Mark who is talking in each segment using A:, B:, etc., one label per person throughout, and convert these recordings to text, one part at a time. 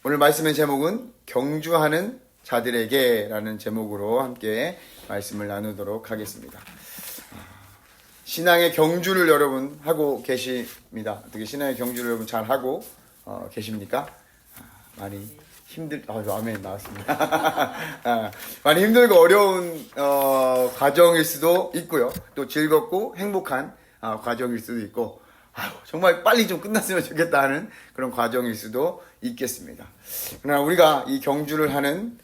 A: 오늘 말씀의 제목은 경주하는 자들에게라는 제목으로 함께 말씀을 나누도록 하겠습니다. 신앙의 경주를 여러분 하고 계십니다. 어떻게 신앙의 경주를 여러분 잘 하고 계십니까? 많이 아멘 나왔습니다. 많이 힘들고 어려운 과정일 수도 있고요. 또 즐겁고 행복한 과정일 수도 있고, 정말 빨리 좀 끝났으면 좋겠다 하는 그런 과정일 수도 있겠습니다. 그러나 우리가 이 경주를 하는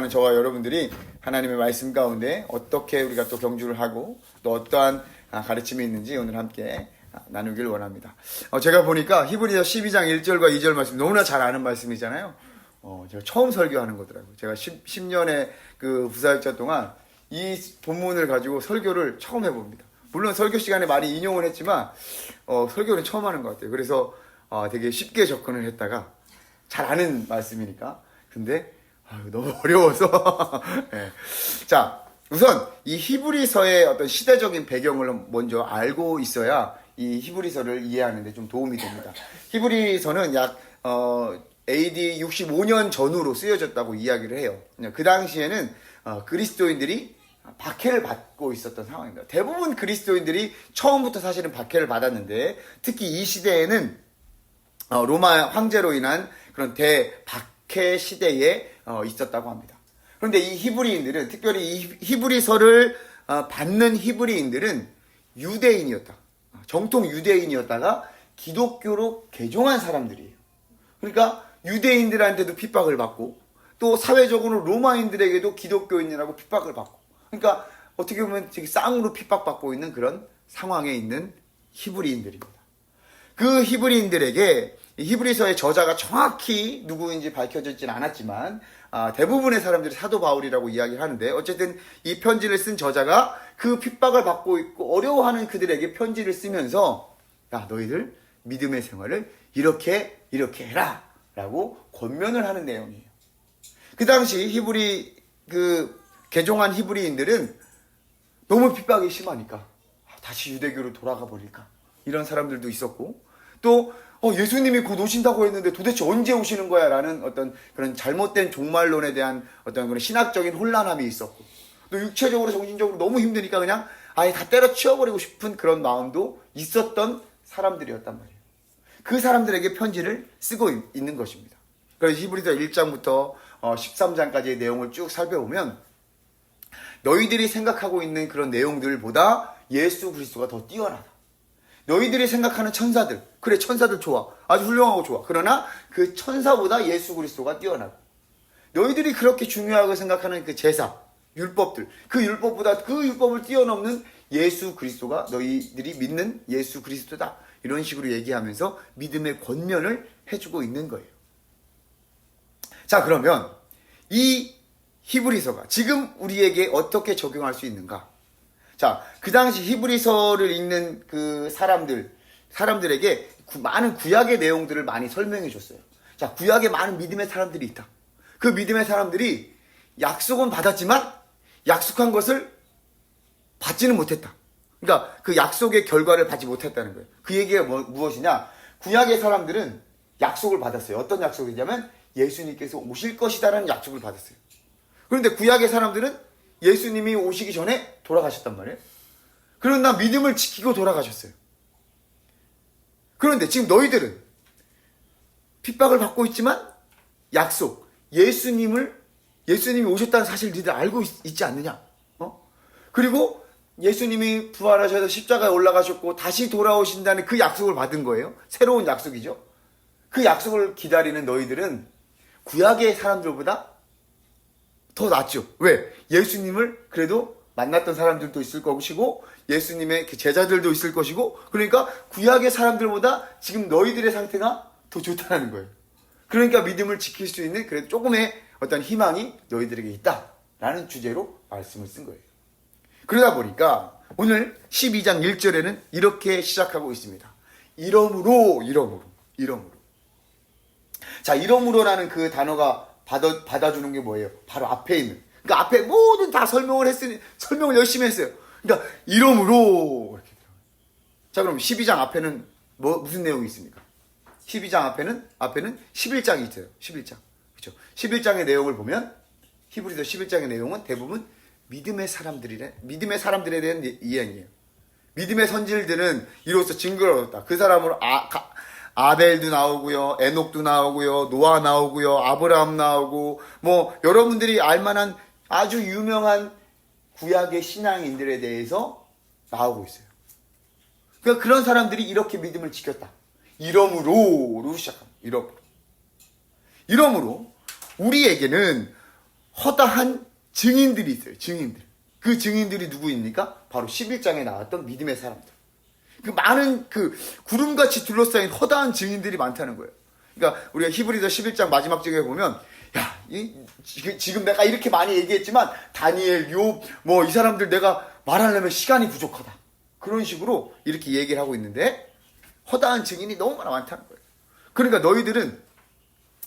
A: 저와 여러분들이 하나님의 말씀 가운데 어떻게 우리가 또 경주를 하고 또 어떠한 가르침이 있는지 오늘 함께 나누길 원합니다. 제가 보니까 히브리서 12장 1절과 2절 말씀 너무나 잘 아는 말씀이잖아요. 제가 처음 설교하는 거더라고요. 제가 10년의 그 부사역자 동안 이 본문을 가지고 설교를 처음 해봅니다. 물론 설교 시간에 많이 인용을 했지만 설교는 처음 하는 것 같아요. 그래서 되게 쉽게 접근을 했다가 잘 아는 말씀이니까. 근데 너무 어려워서 네. 자, 우선 이 히브리서의 어떤 시대적인 배경을 먼저 알고 있어야 이 히브리서를 이해하는 데 좀 도움이 됩니다. 히브리서는 약 AD 65년 전후로 쓰여졌다고 이야기를 해요. 그 당시에는 그리스도인들이 박해를 받고 있었던 상황입니다. 대부분 그리스도인들이 처음부터 사실은 박해를 받았는데, 특히 이 시대에는 로마 황제로 인한 그런 대박해 시대에 있었다고 합니다. 그런데 이 히브리인들은, 특별히 이 히브리서를 받는 히브리인들은 유대인이었다. 정통 유대인이었다가 기독교로 개종한 사람들이에요. 그러니까 유대인들한테도 핍박을 받고, 또 사회적으로 로마인들에게도 기독교인이라고 핍박을 받고, 그러니까 어떻게 보면 되게 쌍으로 핍박받고 있는 그런 상황에 있는 히브리인들입니다. 그 히브리인들에게 히브리서의 저자가 정확히 누구인지 밝혀지진 않았지만 대부분의 사람들이 사도 바울이라고 이야기를 하는데, 어쨌든 이 편지를 쓴 저자가 그 핍박을 받고 있고 어려워하는 그들에게 편지를 쓰면서, 야, 너희들 믿음의 생활을 이렇게 해라 라고 권면을 하는 내용이에요. 그 당시 개종한 히브리인들은 너무 핍박이 심하니까 다시 유대교로 돌아가 버릴까, 이런 사람들도 있었고, 또 예수님이 곧 오신다고 했는데 도대체 언제 오시는 거야 라는 어떤 그런 잘못된 종말론에 대한 어떤 그런 신학적인 혼란함이 있었고, 또 육체적으로 정신적으로 너무 힘드니까 그냥 아예 다 때려치워버리고 싶은 그런 마음도 있었던 사람들이었단 말이에요. 그 사람들에게 편지를 쓰고 있는 것입니다. 그래서 히브리서 1장부터 13장까지의 내용을 쭉 살펴보면, 너희들이 생각하고 있는 그런 내용들보다 예수 그리스도가 더 뛰어나다. 너희들이 생각하는 천사들, 그래 천사들 좋아, 아주 훌륭하고 좋아. 그러나 그 천사보다 예수 그리스도가 뛰어나고, 너희들이 그렇게 중요하게 생각하는 그 제사, 율법들, 그 율법보다 그 율법을 뛰어넘는 예수 그리스도가 너희들이 믿는 예수 그리스도다. 이런 식으로 얘기하면서 믿음의 권면을 해주고 있는 거예요. 자, 그러면 이 히브리서가 지금 우리에게 어떻게 적용할 수 있는가? 자, 그 당시 히브리서를 읽는 그 사람들에게 많은 구약의 내용들을 많이 설명해 줬어요. 자, 구약에 많은 믿음의 사람들이 있다. 그 믿음의 사람들이 약속은 받았지만 약속한 것을 받지는 못했다. 그러니까 그 약속의 결과를 받지 못했다는 거예요. 그 얘기가 무엇이냐? 구약의 사람들은 약속을 받았어요. 어떤 약속이냐면 예수님께서 오실 것이다라는 약속을 받았어요. 그런데 구약의 사람들은 예수님이 오시기 전에 돌아가셨단 말이에요. 그러나 믿음을 지키고 돌아가셨어요. 그런데 지금 너희들은 핍박을 받고 있지만 약속, 예수님이 오셨다는 사실을 너희들 알고 있지 않느냐? 그리고 예수님이 부활하셔서 십자가에 올라가셨고 다시 돌아오신다는 그 약속을 받은 거예요. 새로운 약속이죠. 그 약속을 기다리는 너희들은 구약의 사람들보다 더 낫죠. 왜? 예수님을 그래도 만났던 사람들도 있을 것이고, 예수님의 제자들도 있을 것이고, 그러니까 구약의 사람들보다 지금 너희들의 상태가 더 좋다는 거예요. 그러니까 믿음을 지킬 수 있는 그래도 조금의 어떤 희망이 너희들에게 있다라는 주제로 말씀을 쓴 거예요. 그러다 보니까 오늘 12장 1절에는 이렇게 시작하고 있습니다. 이러므로. 자, 이러므로라는 그 단어가 받아주는 게 뭐예요? 바로 앞에 있는. 그러니까 앞에 모든 다 설명을 열심히 했어요. 그러니까 이러므로 이렇게. 자, 그럼 12장 앞에는 무슨 내용이 있습니까? 12장 앞에는 11장이 있어요. 11장. 그렇죠? 11장의 내용을 보면 히브리서 11장의 내용은 대부분 믿음의 사람들에 대한 이야기예요. 믿음의 선질들은 이로써 증거를 얻었다. 그 사람으로 아벨도 나오고요, 에녹도 나오고요, 노아 나오고요, 아브라함 나오고, 뭐 여러분들이 알만한 아주 유명한 구약의 신앙인들에 대해서 나오고 있어요. 그러니까 그런 사람들이 이렇게 믿음을 지켰다. 이러므로 시작합니다. 이러므로 우리에게는 허다한 증인들이 있어요. 증인들. 그 증인들이 누구입니까? 바로 11장에 나왔던 믿음의 사람들. 그 많은 구름같이 둘러싸인 허다한 증인들이 많다는 거예요. 그러니까 우리가 히브리서 11장 마지막 장에 보면 지금 내가 이렇게 많이 얘기했지만 다니엘, 욥 이 사람들 내가 말하려면 시간이 부족하다. 그런 식으로 이렇게 얘기를 하고 있는데 허다한 증인이 너무 많다는 거예요. 그러니까 너희들은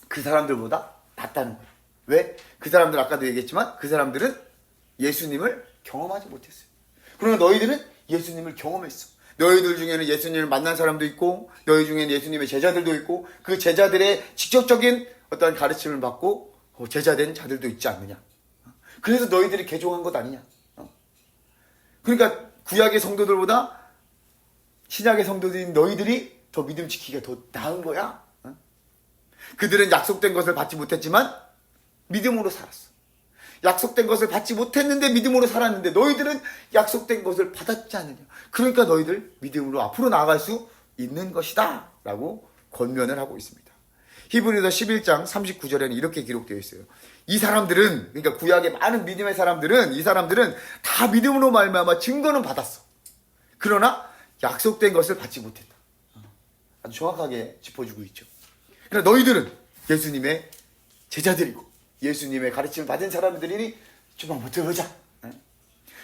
A: 그 사람들보다 낫다는 거예요. 왜? 그 사람들 아까도 얘기했지만 그 사람들은 예수님을 경험하지 못했어요. 그러나 너희들은 예수님을 경험했어. 너희들 중에는 예수님을 만난 사람도 있고 너희 중에는 예수님의 제자들도 있고 그 제자들의 직접적인 어떤 가르침을 받고 제자된 자들도 있지 않느냐. 그래서 너희들이 개종한 것 아니냐. 그러니까 구약의 성도들보다 신약의 성도들인 너희들이 더 믿음 지키기가 더 나은 거야. 그들은 약속된 것을 받지 못했지만 믿음으로 살았어. 약속된 것을 받지 못했는데 믿음으로 살았는데 너희들은 약속된 것을 받았지 않느냐. 그러니까 너희들 믿음으로 앞으로 나아갈 수 있는 것이다 라고 권면을 하고 있습니다. 히브리서 11장 39절에는 이렇게 기록되어 있어요. 이 사람들은, 그러니까 구약의 많은 믿음의 사람들은, 이 사람들은 다 믿음으로 말미암아 증거는 받았어. 그러나 약속된 것을 받지 못했다. 아주 정확하게 짚어주고 있죠. 그러나 너희들은 예수님의 제자들이고 예수님의 가르침을 받은 사람들이니 좀 한번 들어보자.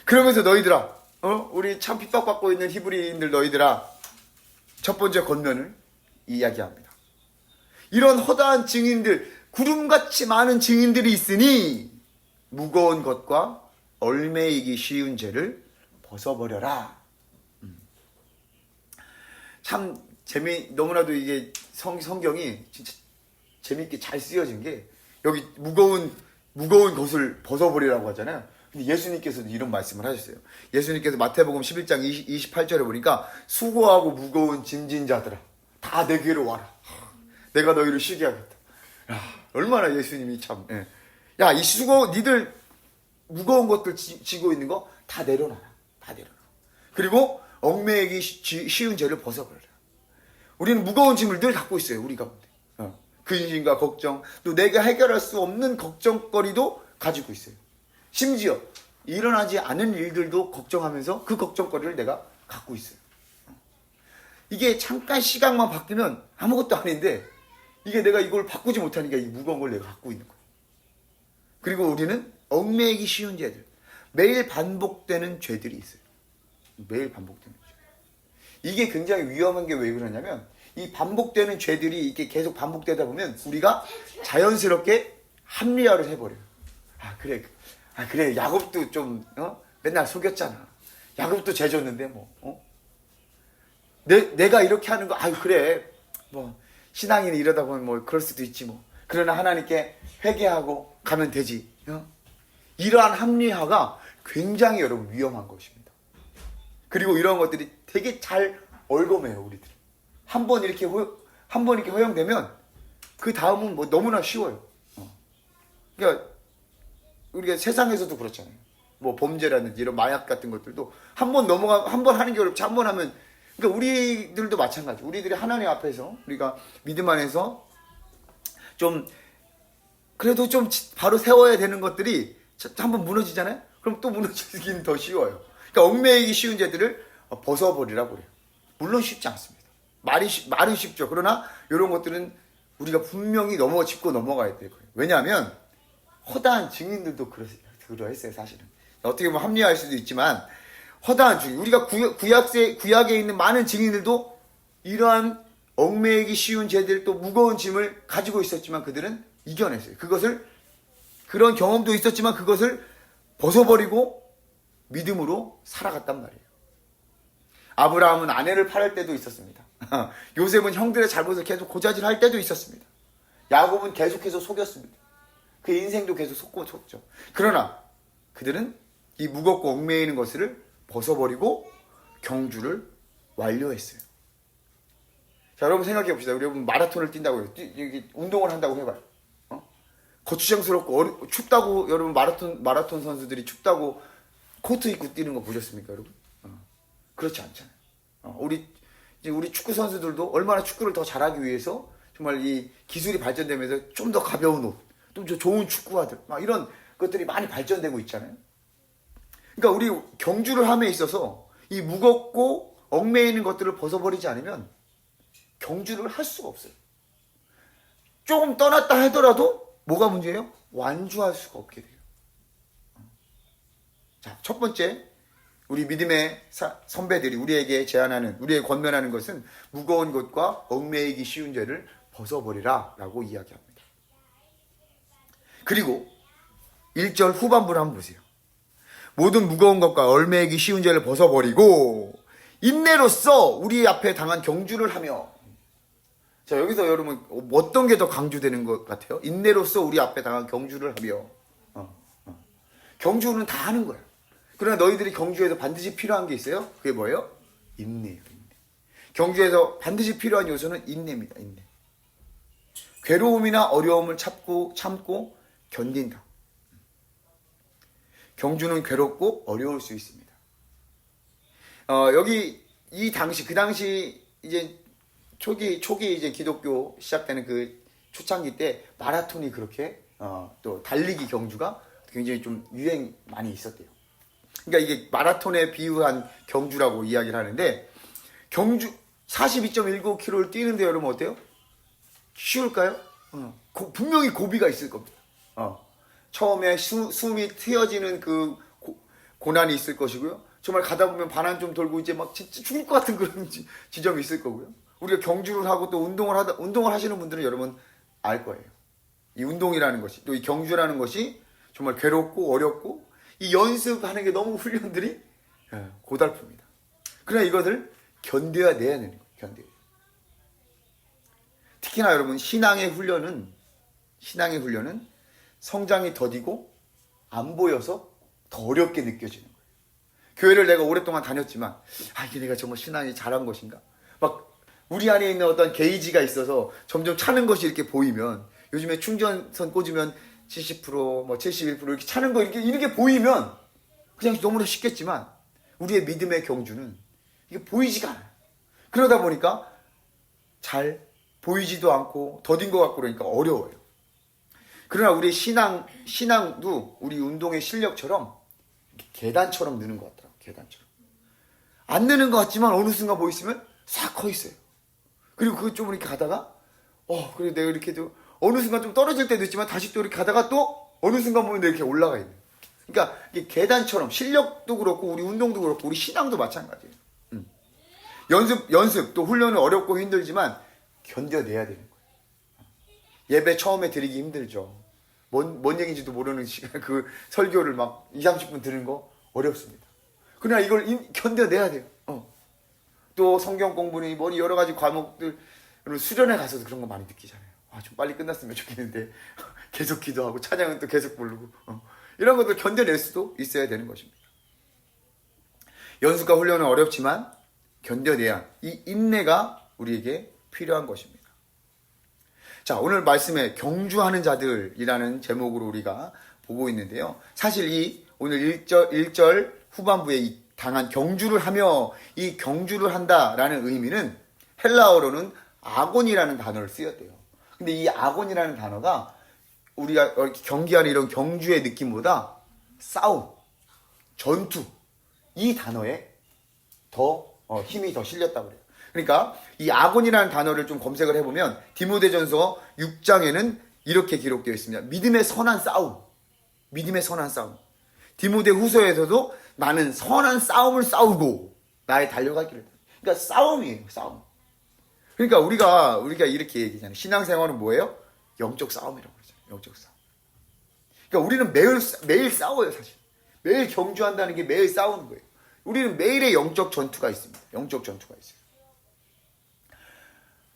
A: 그러면서 너희들아, 우리 참 핍박받고 있는 히브리인들 너희들아, 첫 번째 권면을 이야기합니다. 이런 허다한 증인들, 구름같이 많은 증인들이 있으니 무거운 것과 얽매이기 쉬운 죄를 벗어버려라. 참 너무나도 이게 성경이 진짜 재미있게 잘 쓰여진 게 여기 무거운 것을 벗어버리라고 하잖아요. 근데 예수님께서도 이런 말씀을 하셨어요. 예수님께서 마태복음 11장 28절에 보니까 수고하고 무거운 짐진 자들아 다 내게로 와라. 내가 너희를 쉬게 하겠다. 야, 얼마나 예수님이 참. 예. 야, 니들 무거운 것들 지고 있는 거 다 내려놔라. 다 내려놔. 그리고 얽매이기 쉬운 죄를 벗어버려라. 우리는 무거운 짐을 늘 갖고 있어요. 우리 가운데. 근심과 걱정, 또 내가 해결할 수 없는 걱정거리도 가지고 있어요. 심지어 일어나지 않은 일들도 걱정하면서 그 걱정거리를 내가 갖고 있어요. 이게 잠깐 시각만 바뀌면 아무것도 아닌데 이게 내가 이걸 바꾸지 못하니까 이 무거운 걸 내가 갖고 있는 거예요. 그리고 우리는 얽매이기 쉬운 죄들, 매일 반복되는 죄들이 있어요. 매일 반복되는 죄. 이게 굉장히 위험한 게 왜 그러냐면 이 반복되는 죄들이 이렇게 계속 반복되다 보면 우리가 자연스럽게 합리화를 해버려요. 그래 야곱도 좀 맨날 속였잖아. 야곱도 죄졌는데 내가 이렇게 하는 거 그래 신앙인이 이러다 보면 그럴 수도 있지 그러나 하나님께 회개하고 가면 되지. 이러한 합리화가 굉장히 여러분 위험한 것입니다. 그리고 이런 것들이 되게 잘 얽어매요. 우리들 한번 이렇게 허용되면 그 다음은 너무나 쉬워요. 그러니까 우리가 세상에서도 그렇잖아요. 범죄라든지 이런 마약 같은 것들도 한 번 하는 게 어렵지. 한 번 하면, 그러니까 우리들도 마찬가지. 우리들이 하나님 앞에서, 우리가 믿음 안에서 그래도 좀 바로 세워야 되는 것들이 한번 무너지잖아요? 그럼 또 무너지긴 더 쉬워요. 그러니까 얽매이기 쉬운 죄들을 벗어버리라고 그래요. 물론 쉽지 않습니다. 말은 쉽죠. 그러나 이런 것들은 우리가 분명히 짚고 넘어가야 될 거예요. 왜냐하면 허다한 증인들도 그러했어요. 사실은 어떻게 보면 합리화할 수도 있지만 허다한 증인, 우리가 구약에 있는 많은 증인들도 이러한 얽매이기 쉬운 죄들, 또 무거운 짐을 가지고 있었지만 그들은 이겨냈어요. 그런 경험도 있었지만 그것을 벗어버리고 믿음으로 살아갔단 말이에요. 아브라함은 아내를 팔을 때도 있었습니다. 요셉은 형들의 잘못을 계속 고자질할 때도 있었습니다. 야곱은 계속해서 속였습니다. 그 인생도 계속 속죠. 그러나 그들은 이 무겁고 얽매이는 것을 벗어버리고 경주를 완료했어요. 자, 여러분 생각해 봅시다. 여러분 마라톤을 뛴다고요. 운동을 한다고 해봐요. 거추장스럽고 춥다고 여러분 마라톤 선수들이 춥다고 코트 입고 뛰는 거 보셨습니까, 여러분? 그렇지 않잖아요. 우리 축구 선수들도 얼마나 축구를 더 잘하기 위해서 정말 이 기술이 발전되면서 좀 더 가벼운 옷, 좀 더 좋은 축구화들, 막 이런 것들이 많이 발전되고 있잖아요. 그러니까 우리 경주를 함에 있어서 이 무겁고 얽매이는 것들을 벗어버리지 않으면 경주를 할 수가 없어요. 조금 떠났다 하더라도 뭐가 문제예요? 완주할 수가 없게 돼요. 자, 첫 번째, 우리 믿음의 선배들이 우리에게 제안하는, 우리에게 권면하는 것은 무거운 것과 얽매이기 쉬운 죄를 벗어버리라 라고 이야기합니다. 그리고 1절 후반부를 한번 보세요. 모든 무거운 것과 얽매이기 쉬운 죄를 벗어버리고 인내로써 우리 앞에 당한 경주를 하며. 자, 여기서 여러분 어떤 게 더 강조되는 것 같아요? 인내로써 우리 앞에 당한 경주를 하며. 경주는 다 하는 거야. 그러나 너희들이 경주에서 반드시 필요한 게 있어요. 그게 뭐예요? 인내예요. 인내. 경주에서 반드시 필요한 요소는 인내입니다. 인내. 괴로움이나 어려움을 참고 견딘다. 경주는 괴롭고 어려울 수 있습니다. 여기 그 당시 이제 초기 이제 기독교 시작되는 그 초창기 때 마라톤이 그렇게 또 달리기 경주가 굉장히 좀 유행 많이 있었대요. 그러니까 이게 마라톤에 비유한 경주라고 이야기를 하는데, 경주 42.19km를 뛰는데 여러분 어때요? 쉬울까요? 분명히 고비가 있을 겁니다. 처음에 숨이 트여지는 그 고난이 있을 것이고요. 정말 가다 보면 반환 좀 돌고 이제 막 진짜 죽을 것 같은 그런 지점이 있을 거고요. 우리가 경주를 하고 또 운동을 하시는 분들은 여러분 알 거예요. 이 운동이라는 것이, 또 이 경주라는 것이 정말 괴롭고 어렵고, 이 연습하는 게 너무 훈련들이 고달픕니다. 그러나 이것을 견뎌야 되는 거예요. 견뎌야. 특히나 여러분 신앙의 훈련은 성장이 더디고 안 보여서 더 어렵게 느껴지는 거예요. 교회를 내가 오랫동안 다녔지만 이게 내가 정말 신앙이 잘한 것인가? 막 우리 안에 있는 어떤 게이지가 있어서 점점 차는 것이 이렇게 보이면, 요즘에 충전선 꽂으면 70%, 71% 이렇게 차는 거 이렇게 보이면 그냥 너무나 쉽겠지만, 우리의 믿음의 경주는 이게 보이지가 않아요. 그러다 보니까 잘 보이지도 않고 더딘 것 같고 그러니까 어려워요. 그러나 우리 신앙도 우리 운동의 실력처럼 계단처럼 느는 것 같더라고요. 계단처럼. 안 느는 것 같지만 어느 순간 보이시면 싹 커 있어요. 그리고 그거 좀 이렇게 가다가 그래 내가 이렇게 좀 어느 순간 좀 떨어질 때도 있지만 다시 또 이렇게 가다가 또 어느 순간 보면 이렇게 올라가 있는. 그러니까 이게 계단처럼, 실력도 그렇고 우리 운동도 그렇고 우리 신앙도 마찬가지예요. 연습 또 훈련은 어렵고 힘들지만 견뎌내야 되는 거예요. 예배 처음에 드리기 힘들죠. 뭔 얘기인지도 모르는 시간, 그 설교를 막 20-30분 들은 거 어렵습니다. 그러나 이걸 견뎌내야 돼요. 또 성경 공부니 뭐니 여러 가지 과목들, 수련회 가서도 그런 거 많이 느끼잖아요. 좀 빨리 끝났으면 좋겠는데 계속 기도하고 찬양은 또 계속 부르고 이런 것들 견뎌낼 수도 있어야 되는 것입니다. 연습과 훈련은 어렵지만 견뎌내야, 이 인내가 우리에게 필요한 것입니다. 자, 오늘 말씀에 경주하는 자들이라는 제목으로 우리가 보고 있는데요. 사실 오늘 1절 후반부에 이 당한 경주를 하며, 이 경주를 한다라는 의미는 헬라어로는 아곤이라는 단어를 쓰였대요. 근데 이 아곤이라는 단어가 우리가 경기하는 이런 경주의 느낌보다 싸움, 전투, 이 단어에 더 힘이 더 실렸다고 그래요. 그러니까 이 아곤이라는 단어를 좀 검색을 해보면 디모데전서 6장에는 이렇게 기록되어 있습니다. 믿음의 선한 싸움. 믿음의 선한 싸움. 디모데 후서에서도 나는 선한 싸움을 싸우고 나의 달려갈 길을. 그러니까 싸움이에요. 싸움. 그러니까 우리가 이렇게 얘기하잖아요. 신앙생활은 뭐예요? 영적 싸움이라고 그러잖아요. 영적 싸움. 그러니까 우리는 매일 싸워요, 사실. 매일 경주한다는 게 매일 싸우는 거예요. 우리는 매일의 영적 전투가 있습니다. 영적 전투가 있어요.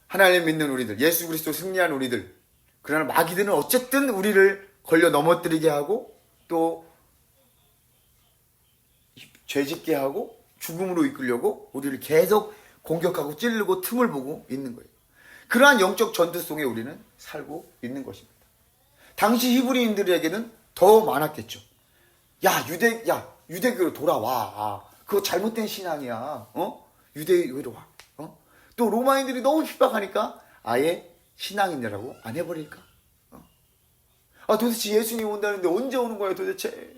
A: 하나님 믿는 우리들, 예수 그리스도 승리한 우리들. 그러나 마귀들은 어쨌든 우리를 걸려 넘어뜨리게 하고 또 죄짓게 하고 죽음으로 이끌려고 우리를 계속 공격하고 찌르고 틈을 보고 있는 거예요. 그러한 영적 전투 속에 우리는 살고 있는 것입니다. 당시 히브리인들에게는 더 많았겠죠. 유대교로 돌아와. 그거 잘못된 신앙이야. 유대교로 와. 또 로마인들이 너무 핍박하니까 아예 신앙인이라고 안 해버릴까? 도대체 예수님 온다는데 언제 오는 거야 도대체?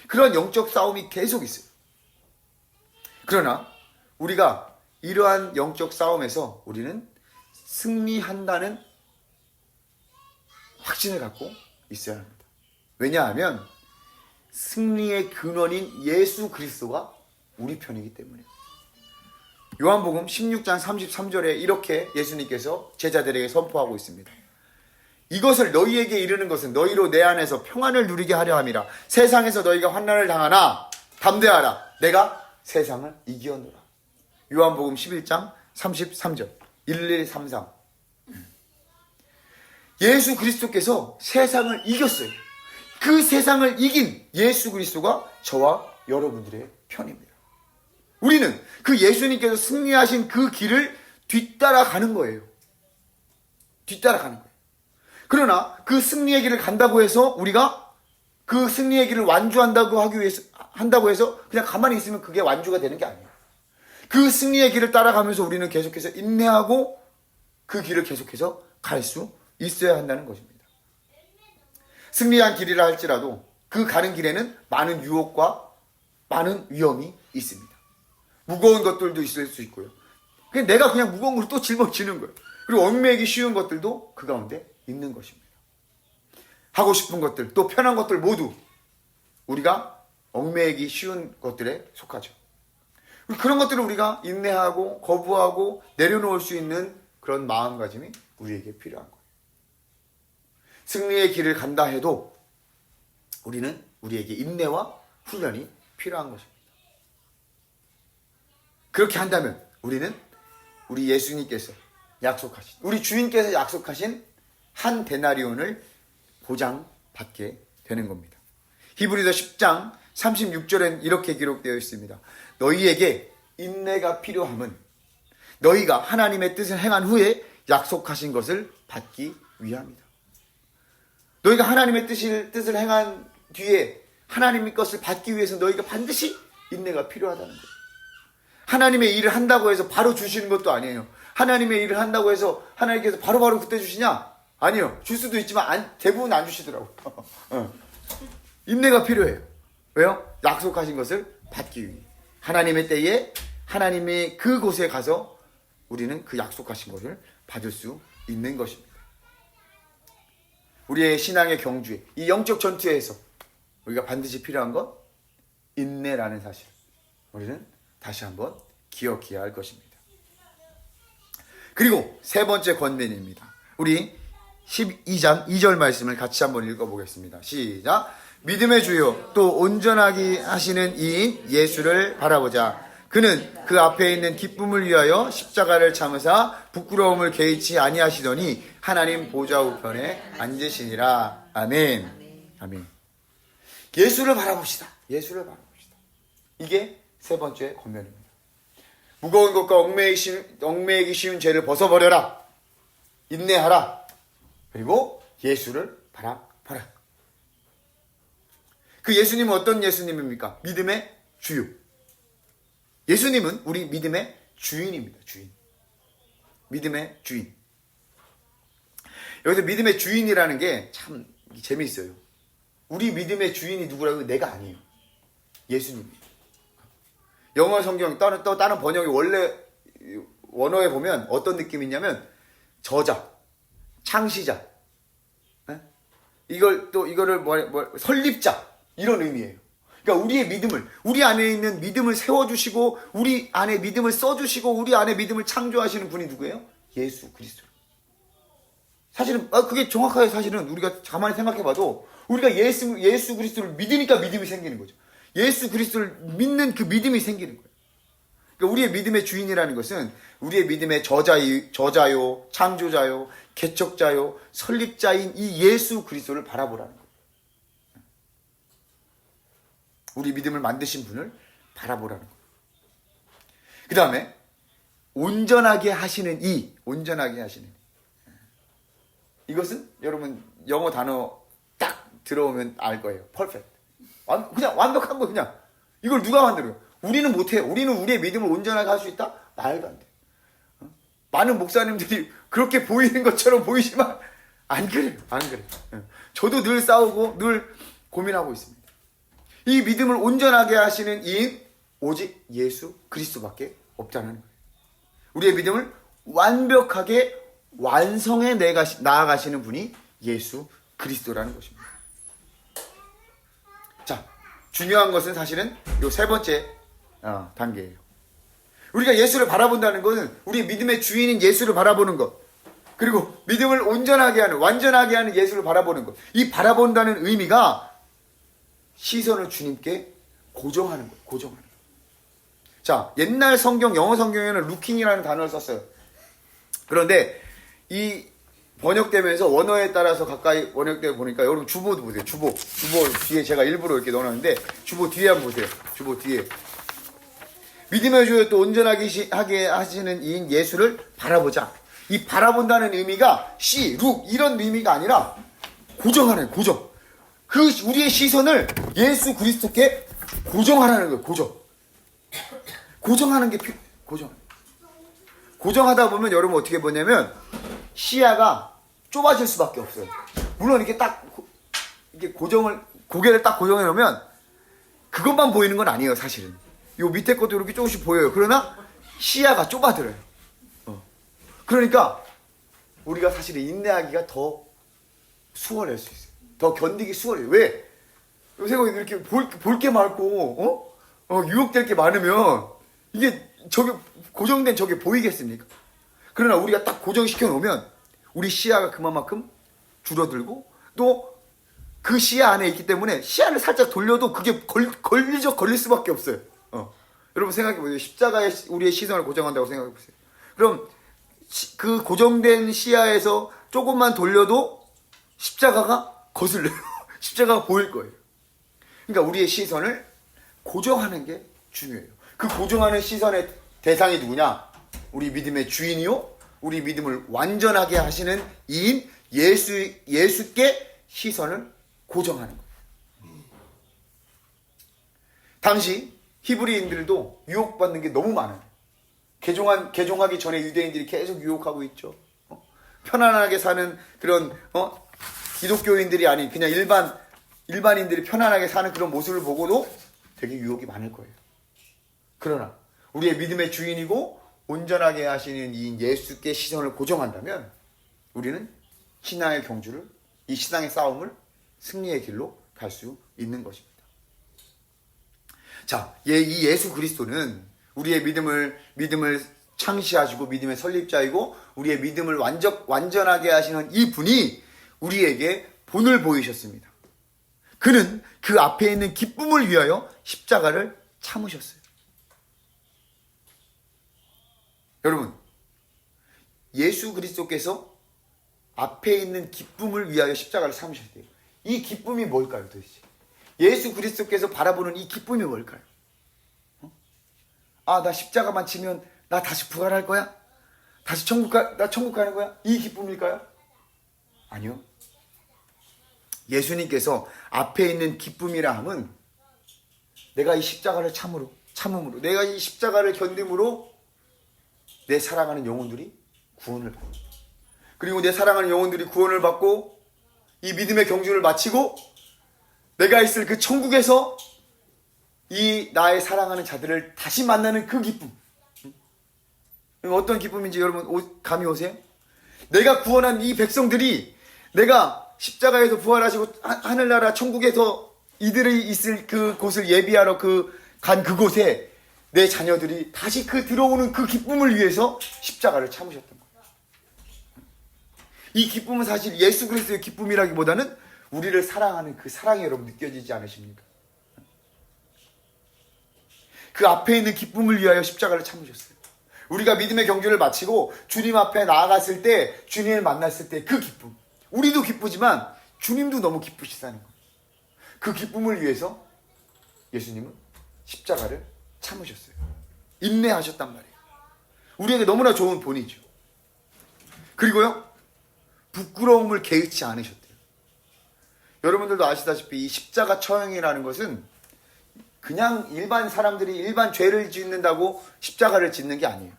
A: 그런 영적 싸움이 계속 있어요. 그러나 우리가 이러한 영적 싸움에서 우리는 승리한다는 확신을 갖고 있어야 합니다. 왜냐하면 승리의 근원인 예수 그리스도가 우리 편이기 때문에. 요한복음 16장 33절에 이렇게 예수님께서 제자들에게 선포하고 있습니다. 이것을 너희에게 이르는 것은 너희로 내 안에서 평안을 누리게 하려 함이라. 세상에서 너희가 환난을 당하나 담대하라. 내가 세상을 이기었노라. 요한복음 11장 33절 1133. 예수 그리스도께서 세상을 이겼어요. 그 세상을 이긴 예수 그리스도가 저와 여러분들의 편입니다. 우리는 그 예수님께서 승리하신 그 길을 뒤따라가는 거예요. 뒤따라가는 거예요. 그러나 그 승리의 길을 간다고 해서 우리가 그 승리의 길을 완주한다고 한다고 해서 그냥 가만히 있으면 그게 완주가 되는 게 아니에요. 그 승리의 길을 따라가면서 우리는 계속해서 인내하고 그 길을 계속해서 갈 수 있어야 한다는 것입니다. 승리한 길이라 할지라도 그 가는 길에는 많은 유혹과 많은 위험이 있습니다. 무거운 것들도 있을 수 있고요. 내가 그냥 무거운 걸 또 짊어지는 거예요. 그리고 얽매이기 쉬운 것들도 그 가운데 있는 것입니다. 하고 싶은 것들, 또 편한 것들 모두 우리가 얽매이기 쉬운 것들에 속하죠. 그런 것들을 우리가 인내하고 거부하고 내려놓을 수 있는 그런 마음가짐이 우리에게 필요한 거예요. 승리의 길을 간다 해도 우리는 우리에게 인내와 훈련이 필요한 것입니다. 그렇게 한다면 우리는 우리 예수님께서 약속하신, 우리 주인께서 약속하신 한 데나리온을 보장받게 되는 겁니다. 히브리서 10장 36절엔 이렇게 기록되어 있습니다. 너희에게 인내가 필요함은 너희가 하나님의 뜻을 행한 후에 약속하신 것을 받기 위함이다. 너희가 하나님의 뜻을 행한 뒤에 하나님의 것을 받기 위해서 너희가 반드시 인내가 필요하다는 거예요. 하나님의 일을 한다고 해서 바로 주시는 것도 아니에요. 하나님의 일을 한다고 해서 하나님께서 바로바로 그때 주시냐? 아니요. 줄 수도 있지만 대부분 안 주시더라고요. 인내가 필요해요. 왜요? 약속하신 것을 받기 위해. 하나님의 때에 하나님의 그곳에 가서 우리는 그 약속하신 것을 받을 수 있는 것입니다. 우리의 신앙의 경주에, 이 영적 전투에서 우리가 반드시 필요한 것, 인내라는 사실. 우리는 다시 한번 기억해야 할 것입니다. 그리고 세 번째 권면입니다. 우리 12장 2절 말씀을 같이 한번 읽어보겠습니다. 시작. 믿음의 주요 또 온전하게 하시는 이인 예수를 바라보자. 그는 그 앞에 있는 기쁨을 위하여 십자가를 참으사 부끄러움을 개의치 아니하시더니 하나님 보좌 우편에 앉으시니라. 아멘. 아멘. 예수를 바라봅시다. 예수를 바라봅시다. 이게 세 번째 권면입니다. 무거운 것과 얽매이기 쉬운 죄를 벗어버려라. 인내하라. 그리고 예수를 바라보라. 그 예수님은 어떤 예수님입니까? 믿음의 주요. 예수님은 우리 믿음의 주인입니다. 주인. 믿음의 주인. 여기서 믿음의 주인이라는 게 참 재미있어요. 우리 믿음의 주인이 누구라고? 내가 아니에요. 예수님이에요. 영어 성경 다른 번역이 원래 원어에 보면 어떤 느낌이 있냐면 저자, 창시자, 이거를 설립자 이런 의미예요. 그러니까 우리의 믿음을, 우리 안에 있는 믿음을 세워주시고 우리 안에 믿음을 써주시고 우리 안에 믿음을 창조하시는 분이 누구예요? 예수 그리스도. 사실은 그게 정확하게 사실은 우리가 가만히 생각해봐도 우리가 예수 그리스도를 믿으니까 믿음이 생기는 거죠. 예수 그리스도를 믿는 그 믿음이 생기는 거예요. 그러니까 우리의 믿음의 주인이라는 것은 우리의 믿음의 저자요, 창조자요, 개척자요, 설립자인 이 예수 그리스도를 바라보라는 거예요. 우리 믿음을 만드신 분을 바라보라는 거예요. 그 다음에 온전하게 하시는 온전하게 하시는 이것은 여러분 영어 단어 딱 들어오면 알 거예요. perfect. 그냥 완벽한 거 그냥. 이걸 누가 만들어요? 우리는 못해요. 우리는 우리의 믿음을 온전하게 할 수 있다? 말도 안 돼. 많은 목사님들이 그렇게 보이는 것처럼 보이지만 안 그래요. 안 그래요. 저도 늘 싸우고 늘 고민하고 있습니다. 이 믿음을 온전하게 하시는 이인 오직 예수 그리스도밖에 없다는 거예요. 우리의 믿음을 완벽하게 완성해 나아가시는 분이 예수 그리스도라는 것입니다. 자, 중요한 것은 사실은 요 세 번째 단계예요. 우리가 예수를 바라본다는 것은 우리 믿음의 주인인 예수를 바라보는 것, 그리고 믿음을 온전하게 하는, 완전하게 하는 예수를 바라보는 것. 이 바라본다는 의미가 시선을 주님께 고정하는 거예요. 고정하는 거예요. 자, 옛날 성경, 영어 성경에는 루킹이라는 단어를 썼어요. 그런데 이 번역되면서 원어에 따라서 가까이 번역되어 보니까 여러분 주보도 보세요. 주보 뒤에 제가 일부러 이렇게 넣어놨는데 주보 뒤에 한번 보세요. 주보 뒤에 믿음의 주여 또 온전하게 하게 하시는 이인 예수를 바라보자. 이 바라본다는 의미가 룩 이런 의미가 아니라 고정하는 고정. 우리의 시선을 예수 그리스도께 고정하라는 거예요. 고정하는 게 고정하다 보면 여러분 어떻게 보냐면 시야가 좁아질 수밖에 없어요. 물론 이렇게 딱 이렇게 고개를 딱 고정해 놓으면 그것만 보이는 건 아니에요. 사실은 요 밑에 것도 이렇게 조금씩 보여요. 그러나 시야가 좁아들어요. 그러니까 우리가 사실은 인내하기가 더 수월할 수 있어요. 더 견디기 수월해요. 왜? 요새 이렇게 볼 게 많고 유혹될 게 많으면 이게 고정된 저게 보이겠습니까? 그러나 우리가 딱 고정시켜 놓으면 우리 시야가 그만큼 줄어들고 또 그 시야 안에 있기 때문에 시야를 살짝 돌려도 그게 걸릴 수밖에 없어요. 여러분 생각해 보세요. 십자가에 우리의 시선을 고정한다고 생각해 보세요. 그럼 그 고정된 시야에서 조금만 돌려도 십자가가 거슬려요. 십자가가 보일 거예요. 그러니까 우리의 시선을 고정하는 게 중요해요. 그 고정하는 시선의 대상이 누구냐? 우리 믿음의 주인이요, 우리 믿음을 완전하게 하시는 이인 예수께 시선을 고정하는 거예요. 당시 히브리인들도 유혹받는 게 너무 많아요. 개종하기 전에 유대인들이 계속 유혹하고 있죠. 편안하게 사는 그런 기독교인들이 아닌 그냥 일반인들이 편안하게 사는 그런 모습을 보고도 되게 유혹이 많을 거예요. 그러나 우리의 믿음의 주인이고 온전하게 하시는 이 예수께 시선을 고정한다면 우리는 신앙의 경주를, 이 신앙의 싸움을 승리의 길로 갈 수 있는 것입니다. 자, 이 예수 그리스도는 우리의 믿음을 창시하시고 믿음의 설립자이고 우리의 믿음을 완전하게 하시는 이 분이 우리에게 본을 보이셨습니다. 그는 그 앞에 있는 기쁨을 위하여 십자가를 참으셨어요. 여러분, 예수 그리스도께서 앞에 있는 기쁨을 위하여 십자가를 참으셨대요. 이 기쁨이 뭘까요, 도대체? 예수 그리스도께서 바라보는 이 기쁨이 뭘까요? 나 십자가만 치면 나 다시 부활할 거야? 다시 나 천국 가는 거야? 이 기쁨일까요? 아니요. 예수님께서 앞에 있는 기쁨이라 함은 내가 이 십자가를 참음으로 내가 이 십자가를 견딤으로 내 사랑하는 영혼들이 구원을 받고, 그리고 내 사랑하는 영혼들이 구원을 받고 이 믿음의 경주를 마치고 내가 있을 그 천국에서 이 나의 사랑하는 자들을 다시 만나는 그 기쁨. 어떤 기쁨인지 여러분 감이 오세요? 내가 구원한 이 백성들이 내가 십자가에서 부활하시고 하늘나라 천국에서 이들이 있을 그 곳을 예비하러 간 그곳에 내 자녀들이 다시 들어오는 그 기쁨을 위해서 십자가를 참으셨던 거예요. 이 기쁨은 사실 예수 그리스도의 기쁨이라기보다는 우리를 사랑하는 그 사랑이 여러분 느껴지지 않으십니까? 그 앞에 있는 기쁨을 위하여 십자가를 참으셨어요. 우리가 믿음의 경주를 마치고 주님 앞에 나아갔을 때, 주님을 만났을 때 그 기쁨. 우리도 기쁘지만 주님도 너무 기쁘시다는 거예요. 그 기쁨을 위해서 예수님은 십자가를 참으셨어요. 인내하셨단 말이에요. 우리에게 너무나 좋은 본이죠. 그리고요, 부끄러움을 개의치 않으셨대요. 여러분들도 아시다시피 이 십자가 처형이라는 것은 그냥 일반 사람들이 일반 죄를 짓는다고 십자가를 짓는 게 아니에요.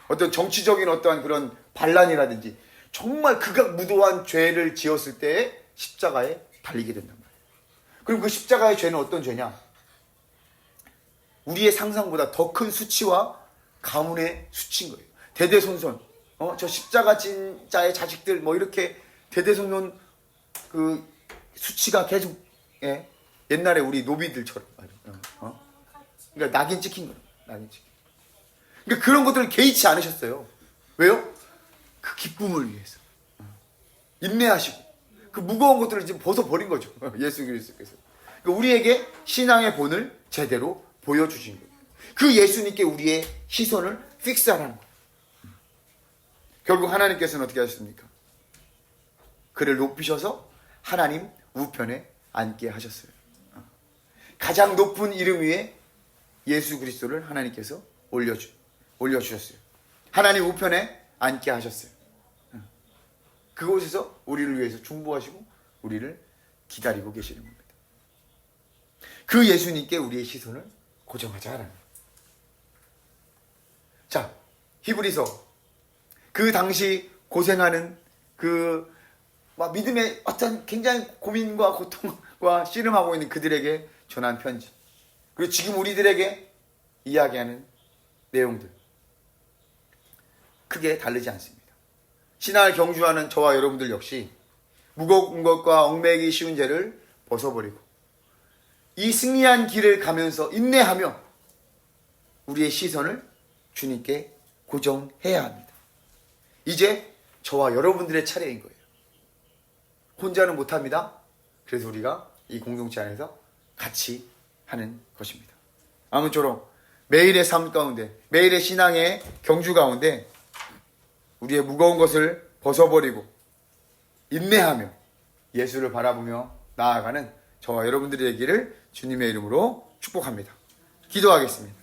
A: 어떤 정치적인 어떠한 그런 반란이라든지 정말 극악무도한 죄를 지었을 때 십자가에 달리게 된단 말이에요. 그럼 그 십자가의 죄는 어떤 죄냐? 우리의 상상보다 더 큰 수치와 가문의 수치인 거예요. 대대손손, 저 십자가 진 자의 자식들 뭐 이렇게 대대손손 그 수치가 계속, 예? 옛날에 우리 노비들처럼 말이에요. 그러니까 낙인 찍힌 거예요. 낙인 찍힌. 그러니까 그런 것들을 개의치 않으셨어요. 왜요? 그 기쁨을 위해서. 인내하시고 그 무거운 것들을 지금 벗어버린 거죠. 예수 그리스도께서. 그러니까 우리에게 신앙의 본을 제대로 보여주신 거예요. 그 예수님께 우리의 시선을 픽스하라는 거예요. 결국 하나님께서는 어떻게 하셨습니까? 그를 높이셔서 하나님 우편에 앉게 하셨어요. 가장 높은 이름 위에 예수 그리스도를 하나님께서 올려주셨어요. 하나님 우편에 앉게 하셨어요. 그곳에서 우리를 위해서 중보하시고 우리를 기다리고 계시는 겁니다. 그 예수님께 우리의 시선을 고정하자라는 거예요. 자, 히브리서 그 당시 고생하는 그 믿음의 어떤 굉장히 고민과 고통과 씨름하고 있는 그들에게 전한 편지, 그리고 지금 우리들에게 이야기하는 내용들 크게 다르지 않습니다. 신앙을 경주하는 저와 여러분들 역시 무거운 것과 얽매이기 쉬운 죄를 벗어버리고 이 승리한 길을 가면서 인내하며 우리의 시선을 주님께 고정해야 합니다. 이제 저와 여러분들의 차례인 거예요. 혼자는 못합니다. 그래서 우리가 이 공동체 안에서 같이 하는 것입니다. 아무쪼록 매일의 삶 가운데, 매일의 신앙의 경주 가운데 우리의 무거운 것을 벗어버리고 인내하며 예수를 바라보며 나아가는 저와 여러분들이 되기를 주님의 이름으로 축복합니다. 기도하겠습니다.